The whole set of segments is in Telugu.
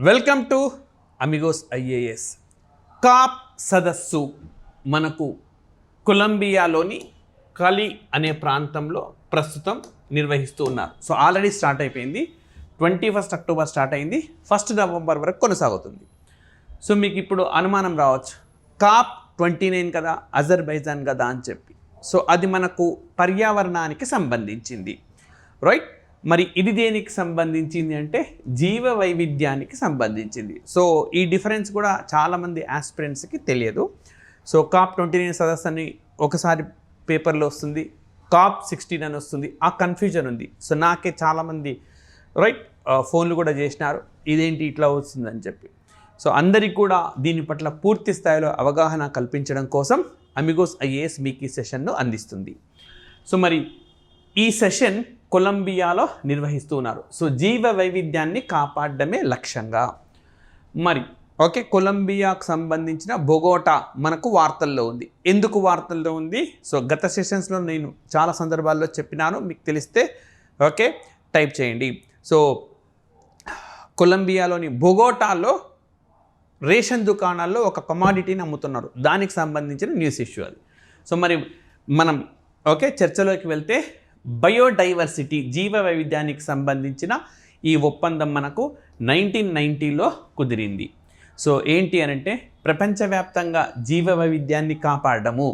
Welcome to Amigos IAS. COP సదస్సు మనకు కొలంబియాలోని కలి అనే ప్రాంతంలో ప్రస్తుతం నిర్వహిస్తూ ఉన్నారు. సో ఆల్రెడీ స్టార్ట్ అయిపోయింది. 21 అక్టోబర్ స్టార్ట్ అయింది, 1 నవంబర్ వరకు కొనసాగుతుంది. సో మీకు ఇప్పుడు అనుమానం రావచ్చు, కాప్ 29 కదా, అజర్బైజాన్ కదా అని చెప్పి. సో అది మనకు పర్యావరణానికి సంబంధించింది, రైట్? మరి ఇది దేనికి సంబంధించింది అంటే జీవ వైవిధ్యానికి సంబంధించింది. సో ఈ డిఫరెన్స్ కూడా చాలామంది ఆస్పిరెంట్స్కి తెలియదు. సో కాప్ 29 సదస్సు అని ఒకసారి పేపర్లో వస్తుంది, కాప్ 16 అని వస్తుంది. ఆ కన్ఫ్యూజన్ ఉంది. సో నాకే చాలామంది రైట్ ఫోన్లు కూడా చేసినారు, ఇదేంటి ఇట్లా వస్తుందని చెప్పి. సో అందరికీ కూడా దీని పట్ల పూర్తి స్థాయిలో అవగాహన కల్పించడం కోసం అమిగోస్ ఐఏఎస్ మీకు ఈ సెషన్ను అందిస్తుంది. సో మరి ఈ సెషన్ కొలంబియాలో నిర్వహిస్తూ ఉన్నారు. సో జీవ వైవిధ్యాన్ని కాపాడడమే లక్ష్యంగా. మరి ఓకే, కొలంబియాకు సంబంధించిన బొగోటా మనకు వార్తల్లో ఉంది. ఎందుకు వార్తల్లో ఉంది? సో గత సెషన్స్లో నేను చాలా సందర్భాల్లో చెప్పినాను, మీకు తెలిస్తే ఓకే టైప్ చేయండి. సో కొలంబియాలోని బొగోటాలో రేషన్ దుకాణాల్లో ఒక కమాడిటీని అమ్ముతున్నారు, దానికి సంబంధించిన న్యూస్ ఇష్యూ అది. సో మరి మనం ఓకే చర్చలోకి వెళ్తే, బయోడైవర్సిటీ జీవ వైవిధ్యానికి సంబంధించిన ఈ ఒప్పందం మనకు 1990లో కుదిరింది. సో ఏంటి అనంటే ప్రపంచవ్యాప్తంగా జీవ వైవిధ్యాన్ని కాపాడము.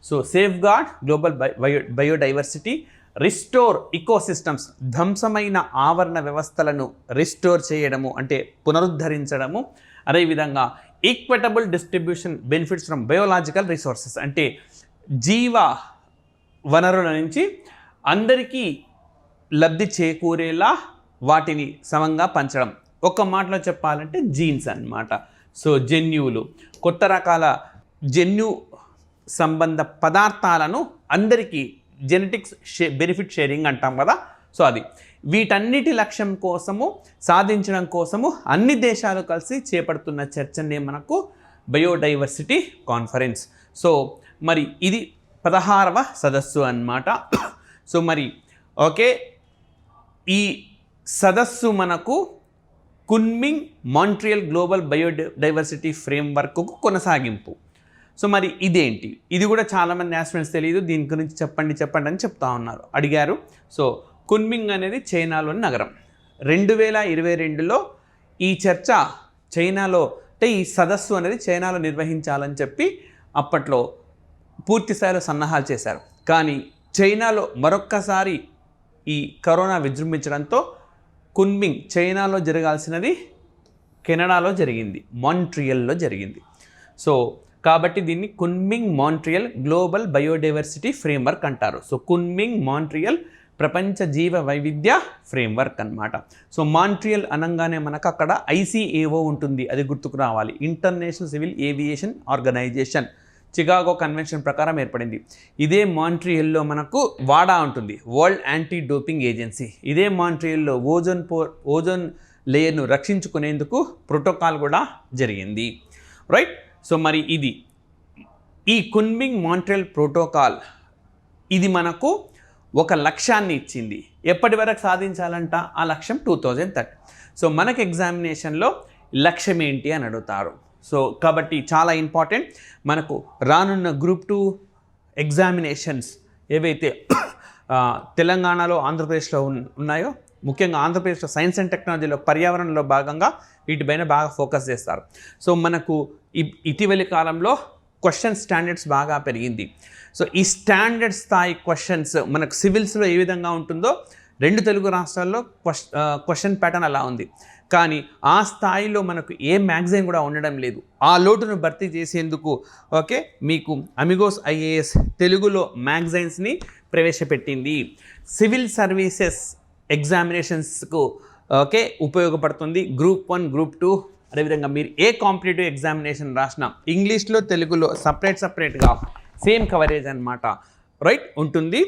So safe guard global biodiversity, restore ecosystems, ధ్వంసమైన ఆవరణ వ్యవస్థలను రిస్టోర్ చేయడము అంటే పునరుద్ధరించడము. అదేవిధంగా equitable distribution benefits from biological resources అంటే జీవ వనరుల నుంచి అందరికీ లబ్ధి చేకూరేలా వాటిని సమంగా పంచడం. ఒక మాటలో చెప్పాలంటే జీన్స్ అన్నమాట. సో జన్యువులు, కొత్త రకాల జన్యు సంబంధ పదార్థాలను అందరికీ జెనెటిక్స్ బెనిఫిట్ షేరింగ్ అంటాం కదా. సో అది వీటన్నిటి లక్ష్యం కోసము సాధించడం కోసము అన్ని దేశాలు కలిసి చేపడుతున్న చర్చనే మనకు బయోడైవర్సిటీ కాన్ఫరెన్స్. సో మరి ఇది 16వ సదస్సు అన్నమాట. సో మరి ఓకే, ఈ సదస్సు మనకు కున్మింగ్ మాంట్రియల్ గ్లోబల్ బయోడైవర్సిటీ ఫ్రేమ్వర్క్కు కొనసాగింపు. సో మరి ఇదేంటి? ఇది కూడా చాలామంది ఆస్పిరెంట్స్ తెలియదు, దీని గురించి చెప్పండి అని చెప్తా ఉన్నారు, అడిగారు. సో కున్మింగ్ అనేది చైనాలోని నగరం. 2022లో ఈ చర్చ చైనాలో అంటే ఈ సదస్సు అనేది చైనాలో నిర్వహించాలని చెప్పి అప్పట్లో పూర్తి స్థాయిలో సన్నాహాలు చేశారు. కానీ చైనాలో మరొక్కసారి ఈ కరోనా విజృంభించడంతో కున్మింగ్ చైనాలో జరగాల్సినది కెనడాలో జరిగింది, మాంట్రియల్లో జరిగింది. సో కాబట్టి దీన్ని Kunming Montreal global biodiversity framework అంటారు. సో కున్మింగ్ మాంట్రియల్ ప్రపంచ జీవ వైవిధ్య ఫ్రేమ్వర్క్ అన్నమాట. సో మాంట్రియల్ అనగానే మనకు అక్కడ ICAO ఉంటుంది, అది గుర్తుకు రావాలి. International civil aviation organization Chicago convention ప్రకారం ఏర్పడింది. ఇదే మాంట్రియల్లో మనకు వాడా ఉంటుంది, వరల్డ్ యాంటీ డోపింగ్ ఏజెన్సీ. ఇదే మాంట్రియల్లో ఓజోన్ లేయర్ను రక్షించుకునేందుకు ప్రోటోకాల్ కూడా జరిగింది, రైట్? సో మరి ఇది ఈ కున్మింగ్ మాంట్రియల్ ప్రోటోకాల్ ఇది మనకు ఒక లక్ష్యాన్ని ఇచ్చింది. ఎప్పటి వరకు సాధించాలంట ఆ లక్ష్యం? 2030. సో మనకు ఎగ్జామినేషన్లో లక్ష్యం ఏంటి అని అడుగుతారు. సో కాబట్టి చాలా ఇంపార్టెంట్. మనకు రానున్న గ్రూప్ 2 ఎగ్జామినేషన్స్ ఏవైతే తెలంగాణలో ఆంధ్రప్రదేశ్లో ఉన్నాయో, ముఖ్యంగా ఆంధ్రప్రదేశ్లో సైన్స్ అండ్ టెక్నాలజీలో పర్యావరణంలో భాగంగా వీటిపైన బాగా ఫోకస్ చేస్తారు. సో మనకు ఇటీవలి కాలంలో క్వశ్చన్ స్టాండర్డ్స్ బాగా పెరిగింది. సో ఈ స్టాండర్డ్ స్థాయి క్వశ్చన్స్ మనకు సివిల్స్లో ఏ విధంగా ఉంటుందో 2 తెలుగు రాష్ట్రాల్లో క్వశ్చన్ ప్యాటర్న్ అలా ఉంది. కానీ ఆ స్థాయిలో మనకు ఏ మ్యాగజైన్ కూడా ఉండడం లేదు. ఆ లోటును భర్తీ చేసేందుకు ఓకే మీకు అమిగోస్ ఐఏఎస్ తెలుగులో మ్యాగజైన్స్ని ప్రవేశపెట్టింది. సివిల్ సర్వీసెస్ ఎగ్జామినేషన్స్కు ఓకే ఉపయోగపడుతుంది. గ్రూప్ 1, గ్రూప్ 2, అదేవిధంగా మీరు ఏ కాంపిటేటివ్ ఎగ్జామినేషన్ రాసినా ఇంగ్లీష్లో తెలుగులో సపరేట్గా సేమ్ కవరేజ్ అన్నమాట, రైట్ ఉంటుంది.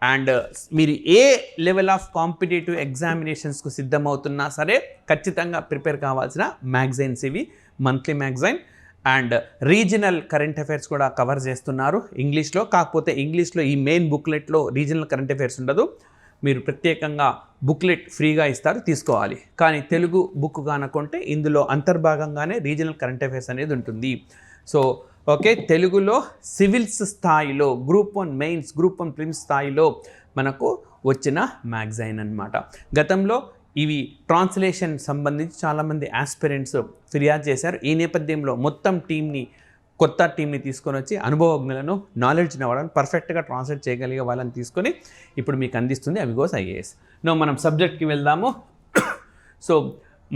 అండ్ మీరు ఏ లెవెల్ ఆఫ్ కాంపిటేటివ్ ఎగ్జామినేషన్స్కు సిద్ధమవుతున్నా సరే ఖచ్చితంగా ప్రిపేర్ కావాల్సిన మ్యాగజైన్స్ ఇవి, monthly magazine. And regional current affairs కూడా కవర్ చేస్తున్నారు ఇంగ్లీష్లో. కాకపోతే ఇంగ్లీష్లో ఈ మెయిన్ బుక్లెట్లో రీజనల్ కరెంట్ అఫైర్స్ ఉండదు, మీరు ప్రత్యేకంగా బుక్లెట్ ఫ్రీగా ఇస్తారు, తీసుకోవాలి. కానీ తెలుగు బుక్ కానుకుంటే ఇందులో అంతర్భాగంగానే రీజనల్ కరెంట్ అఫైర్స్ అనేది ఉంటుంది. సో ఓకే, తెలుగులో సివిల్స్ స్థాయిలో గ్రూప్ 1 మెయిన్స్, గ్రూప్ 1 ప్రిలిమ్స్ స్థాయిలో మనకు వచ్చిన మ్యాగజైన్ అన్నమాట. గతంలో ఇవి ట్రాన్స్లేషన్ సంబంధించి చాలామంది ఆస్పిరెంట్స్ ఫిర్యాదు చేశారు. ఈ నేపథ్యంలో మొత్తం కొత్త టీంని తీసుకొని వచ్చి అనుభవజ్ఞులను, నాలెడ్జ్ని అవ్వడం, పర్ఫెక్ట్గా ట్రాన్స్లేట్ చేయగలిగే వాళ్ళని తీసుకొని ఇప్పుడు మీకు అందిస్తుంది అవిగోస్ ఐఏఎస్. మనం సబ్జెక్ట్కి వెళ్దాము. సో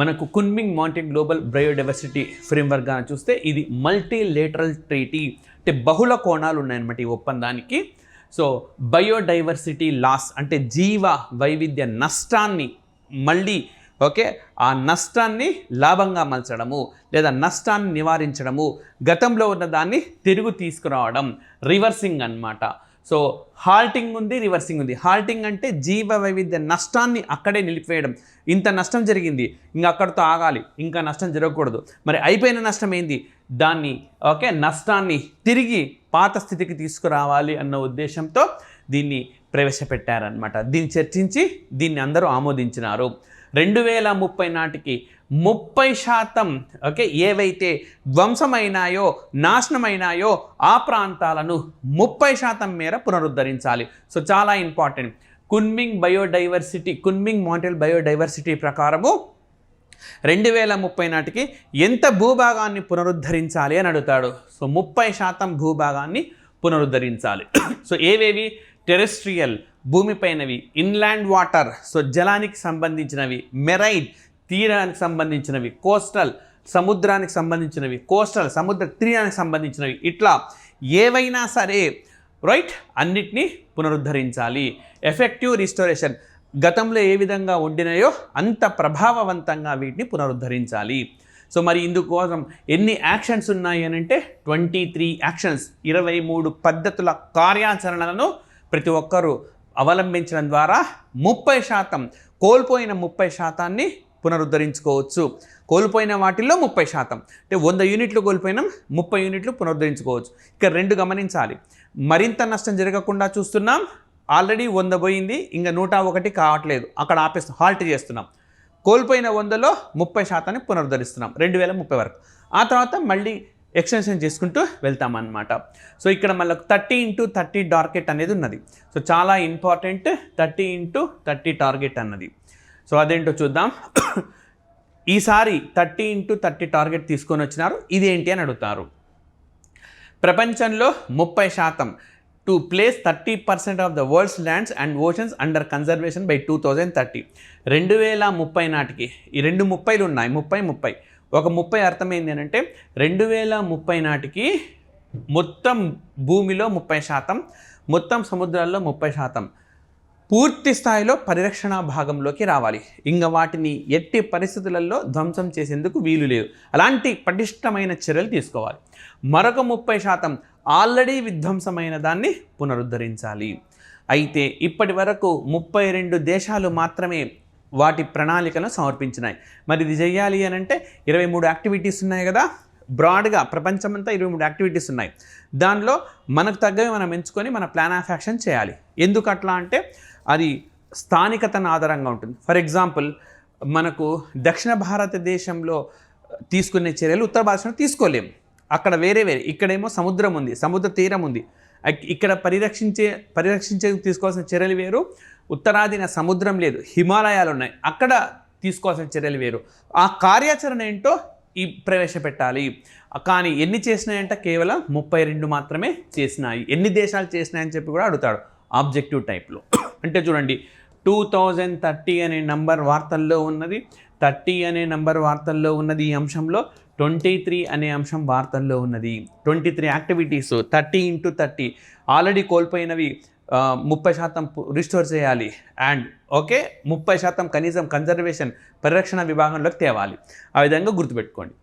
మనకు కున్మింగ్ మాంటెన్ గ్లోబల్ బయోడైవర్సిటీ ఫ్రేమ్వర్క్ అని చూస్తే ఇది మల్టీలేటరల్ ట్రీటీ, అంటే బహుళ కోణాలు ఉన్నాయన్నమాట ఈ ఒప్పందానికి. సో బయోడైవర్సిటీ లాస్ అంటే జీవ వైవిధ్య నష్టాన్ని మళ్ళీ ఆ నష్టాన్ని లాభంగా మలచడము లేదా నష్టాన్ని నివారించడము, గతంలో ఉన్న దాన్ని తిరుగు తీసుకురావడం, రివర్సింగ్ అన్నమాట. సో హాల్టింగ్ ఉంది, రివర్సింగ్ ఉంది. హాల్టింగ్ అంటే జీవ వైవిధ్య నష్టాన్ని అక్కడే నిలిపివేయడం. ఇంత నష్టం జరిగింది, ఇంకా అక్కడితో ఆగాలి, ఇంకా నష్టం జరగకూడదు. మరి అయిపోయిన నష్టం ఏంది, దాన్ని నష్టాన్ని తిరిగి పాత స్థితికి తీసుకురావాలి అన్న ఉద్దేశంతో దీన్ని ప్రవేశపెట్టారనమాట. దీన్ని చర్చించి దీన్ని అందరూ ఆమోదించినారు. 2030 నాటికి 30% ఏవైతే ధ్వంసమైనాయో, నాశనమైనాయో ఆ ప్రాంతాలను 30% మేర పునరుద్ధరించాలి. సో చాలా ఇంపార్టెంట్. కున్మింగ్ మాంటెల్ బయోడైవర్సిటీ ప్రకారము 2030 నాటికి ఎంత భూభాగాన్ని పునరుద్ధరించాలి అని అడుగుతాడు. సో 30% భూభాగాన్ని పునరుద్ధరించాలి. సో ఏవేవి, టెరెస్ట్రియల్ భూమిపైనవి, ఇన్లాండ్ వాటర్ సో జలానికి సంబంధించినవి, మెరైన్ తీరానికి సంబంధించినవి, కోస్టల్ సముద్రానికి సంబంధించినవి, కోస్టల్ సముద్ర తీరానికి సంబంధించినవి, ఇట్లా ఏవైనా సరే రైట్ అన్నిటినీ పునరుద్ధరించాలి. ఎఫెక్టివ్ రిస్టోరేషన్, గతంలో ఏ విధంగా ఉండినాయో అంత ప్రభావవంతంగా వీటిని పునరుద్ధరించాలి. సో మరి ఇందుకోసం ఎన్ని యాక్షన్స్ ఉన్నాయి అని అంటే 23 యాక్షన్స్, 23 పద్ధతుల కార్యాచరణలను ప్రతి ఒక్కరూ అవలంబించడం ద్వారా 30%, కోల్పోయిన 30%ని పునరుద్ధరించుకోవచ్చు. కోల్పోయిన వాటిల్లో 30%, అంటే 100 యూనిట్లు కోల్పోయినాం, 30 యూనిట్లు పునరుద్ధరించుకోవచ్చు. ఇక 2 గమనించాలి, మరింత నష్టం జరగకుండా చూస్తున్నాం. ఆల్రెడీ 100 పోయింది, ఇంకా 101 కావట్లేదు, అక్కడ ఆపేస్తాం, హాల్ట్ చేస్తున్నాం. కోల్పోయిన 100లో 30%ని పునరుద్ధరిస్తున్నాం 2030 వరకు. ఆ తర్వాత మళ్ళీ ఎక్స్టెన్షన్ చేసుకుంటూ వెళ్తామన్నమాట. సో ఇక్కడ మళ్ళీ 30x30 టార్గెట్ అనేది ఉన్నది. సో చాలా ఇంపార్టెంట్ 30x30 టార్గెట్ అన్నది. సో అదేంటో చూద్దాం. ఈసారి 30x30 టార్గెట్ తీసుకొని వచ్చినారు. ఇదేంటి అని అడుగుతారు. ప్రపంచంలో 30% to place 30% of the world's lands and oceans under conservation by 2030. 2030 నాటికి ఈ 2 30లు ఉన్నాయి, 30 ఒక 30 అర్థమైంది అని అంటే 2030 నాటికి మొత్తం భూమిలో 30%, మొత్తం సముద్రాల్లో 30% పూర్తి స్థాయిలో పరిరక్షణ భాగంలోకి రావాలి. ఇంకా వాటిని ఎట్టి పరిస్థితులలో ధ్వంసం చేసేందుకు వీలు లేదు. అలాంటి పటిష్టమైన చర్యలు తీసుకోవాలి. మరొక 30% ఆల్రెడీ విధ్వంసమైన దాన్ని పునరుద్ధరించాలి. అయితే ఇప్పటి వరకు 32 దేశాలు మాత్రమే వాటి ప్రణాళికలను సమర్పించినాయి. మరి ఇది చేయాలి అని అంటే 23 యాక్టివిటీస్ ఉన్నాయి కదా, బ్రాడ్గా ప్రపంచమంతా 23 యాక్టివిటీస్ ఉన్నాయి. దానిలో మనకు తగ్గవి మనం ఎంచుకొని మన ప్లాన్ ఆఫ్ యాక్షన్ చేయాలి. ఎందుకు అట్లా అంటే అది స్థానికతను ఆధారంగా ఉంటుంది. ఫర్ ఎగ్జాంపుల్ మనకు దక్షిణ భారతదేశంలో తీసుకునే చర్యలు ఉత్తర భారతదేశంలో తీసుకోలేము. అక్కడ వేరే, ఇక్కడేమో సముద్రం ఉంది, సముద్ర తీరం ఉంది. ఇక్కడ పరిరక్షించే తీసుకోవాల్సిన చర్యలు వేరు. ఉత్తరాదిన సముద్రం లేదు, హిమాలయాలు ఉన్నాయి, అక్కడ తీసుకోవాల్సిన చర్యలు వేరు. ఆ కార్యాచరణ ఏంటో ప్రవేశపెట్టాలి. కానీ ఎన్ని చేసినాయంటే కేవలం 32 మాత్రమే చేసినాయి. ఎన్ని దేశాలు చేసినాయని చెప్పి కూడా అడుగుతాడు ఆబ్జెక్టివ్ టైప్లో. అంటే చూడండి, 2030 అనే నంబర్ వార్తల్లో ఉన్నది, 30 అనే నంబర్ వార్తల్లో ఉన్నది. ఈ అంశంలో 23 అనే అంశం వార్తల్లో ఉన్నది. 23 యాక్టివిటీస్ 30x30 ఆల్రెడీ కోల్పోయినవి 30% రిస్టోర్ చేయాలి. అండ్ 30% కనీసం కన్జర్వేషన్ పరిరక్షణ విభాగంలోకి తేవాలి. ఆ విధంగా గుర్తుపెట్టుకోండి.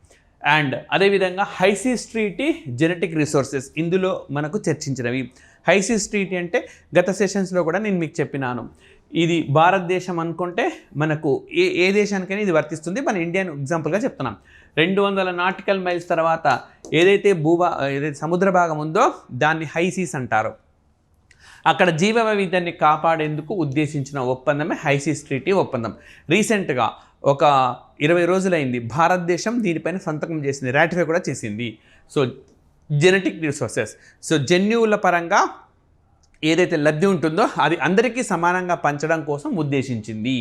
అండ్ అదేవిధంగా హైసీస్ ట్రీటీ, జెనెటిక్ రిసోర్సెస్ ఇందులో మనకు చర్చించినవి. హైసీస్ ట్రీటీ అంటే గత సెషన్స్లో కూడా నేను మీకు చెప్పినాను. ఇది భారతదేశం అనుకుంటే మనకు ఏ దేశానికైనా ఇది వర్తిస్తుంది. మన ఇండియన్ ఎగ్జాంపుల్గా చెప్తున్నాం. 200 నాటికల్ మైల్స్ తర్వాత ఏదైతే సముద్ర భాగం ఉందో దాన్ని హైసీస్ అంటారు. అక్కడ జీవ వైవిధ్యాన్ని కాపాడేందుకు ఉద్దేశించిన ఒప్పందమే హైసీస్ ట్రీటీ ఒప్పందం. రీసెంట్గా ఒక 20 రోజులైంది భారతదేశం దీనిపైన సంతకం చేసింది, రాటిఫై కూడా చేసింది. సో జెనెటిక్ రిసోర్సెస్, సో జన్యువుల పరంగా ఏదైతే లబ్ధి ఉంటుందో అది అందరికీ సమానంగా పంచడం కోసం ఉద్దేశించింది,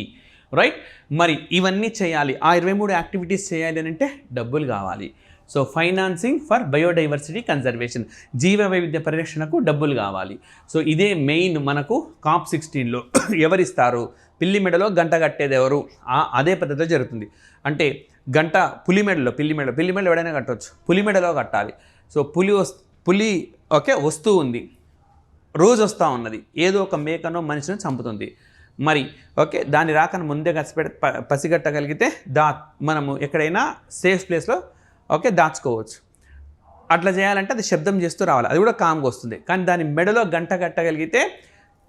రైట్. మరి ఇవన్నీ చేయాలి, ఆ 23 యాక్టివిటీస్ చేయాలి అని అంటే డబ్బులు కావాలి. So financing for biodiversity conservation, జీవ వైవిధ్య పరిరక్షణకు డబ్బులు కావాలి. సో ఇదే మెయిన్ మనకు COP16లో ఎవరిస్తారు, పిల్లి మెడలో గంట కట్టేది ఎవరు, అదే పద్ధతిలో జరుగుతుంది. అంటే గంట పిల్లి మెడలో ఎవడైనా కట్టవచ్చు, పులి మెడలో కట్టాలి. సో పులి ఓకే వస్తూ ఉంది, రోజు వస్తూ ఉన్నది, ఏదో ఒక మేకనో మనిషిని చంపుతుంది. మరి ఓకే దాని రాకను ముందే పసిగట్టగలిగితే మనము ఎక్కడైనా సేఫ్ ప్లేస్లో ఓకే దాచుకోవచ్చు. అట్లా చేయాలంటే అది శబ్దం చేస్తూ రావాలి, అది కూడా కామ్గా వస్తుంది. కానీ దాని మెడలో గంట కట్టగలిగితే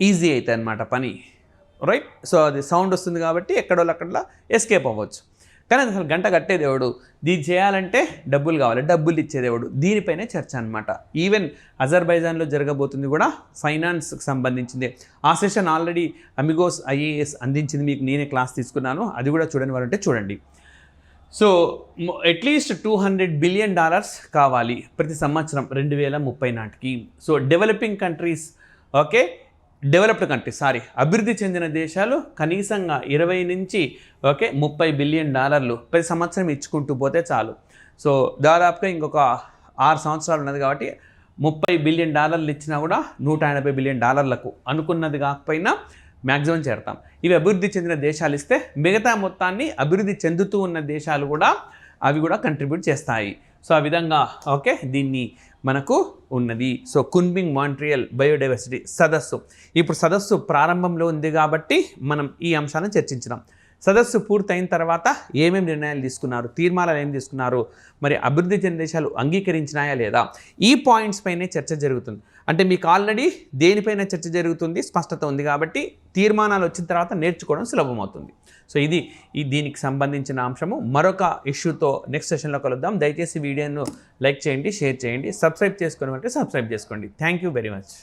ఈజీ అవుతుంది అన్నమాట పని, రైట్. సో అది సౌండ్ వస్తుంది కాబట్టి ఎక్కడో అక్కడ ఎస్కేప్ అవ్వచ్చు. కానీ అసలు గంట కట్టేది ఎవడు, దీన్ని చేయాలంటే డబ్బులు కావాలి, డబ్బులు ఇచ్చేది ఎవడు, దీనిపైనే చర్చ అనమాట. ఈవెన్ అజర్బైజాన్లో జరగబోతుంది కూడా ఫైనాన్స్కి సంబంధించింది. ఆ సెషన్ ఆల్రెడీ అమిగోస్ IAS అందించింది, మీకు నేనే క్లాస్ తీసుకున్నాను, అది కూడా చూడని వారంటే చూడండి. సో అట్లీస్ట్ $200 బిలియన్ కావాలి ప్రతి సంవత్సరం 2030 నాటికి. So developing countries okay developed countries అభివృద్ధి చెందిన దేశాలు కనీసంగా 20 నుంచి ఓకే $30 బిలియన్ ప్రతి సంవత్సరం ఇచ్చుకుంటూ పోతే చాలు. సో దాదాపుగా ఇంకొక 6 సంవత్సరాలు ఉన్నది కాబట్టి $30 బిలియన్ ఇచ్చినా కూడా $180 బిలియన్ అనుకున్నది కాకపోయినా మ్యాక్సిమం చేరతాం. ఇవి అభివృద్ధి చెందిన దేశాలు ఇస్తే మిగతా మొత్తాన్ని అభివృద్ధి చెందుతూ ఉన్న దేశాలు కూడా అవి కూడా కంట్రిబ్యూట్ చేస్తాయి. సో ఆ విధంగా ఓకే దీన్ని మనకు ఉన్నది. సో కున్మింగ్ మాంట్రియల్ బయోడైవర్సిటీ సదస్సు, ఇప్పుడు సదస్సు ప్రారంభంలో ఉంది కాబట్టి మనం ఈ అంశాలను చర్చించినాం. సదస్సు పూర్తయిన తర్వాత ఏమేమి నిర్ణయాలు తీసుకున్నారు, తీర్మానాలు ఏం తీసుకున్నారు, మరి అభివృద్ధి చెందిన దేశాలు అంగీకరించినాయా లేదా, ఈ పాయింట్స్ పైనే చర్చ జరుగుతుంది. అంటే మీకు ఆల్రెడీ దేనిపైన చర్చ జరుగుతుంది స్పష్టత ఉంది కాబట్టి తీర్మానాలు వచ్చిన తర్వాత నేర్చుకోవడం సులభమవుతుంది. సో ఇది దీనికి సంబంధించిన అంశము. మరొక ఇష్యూతో నెక్స్ట్ సెషన్లో కలుద్దాం. దయచేసి వీడియోను లైక్ చేయండి, షేర్ చేయండి, సబ్స్క్రైబ్ చేసుకోండి అంటే సబ్స్క్రైబ్ చేసుకోండి. Thank you very much.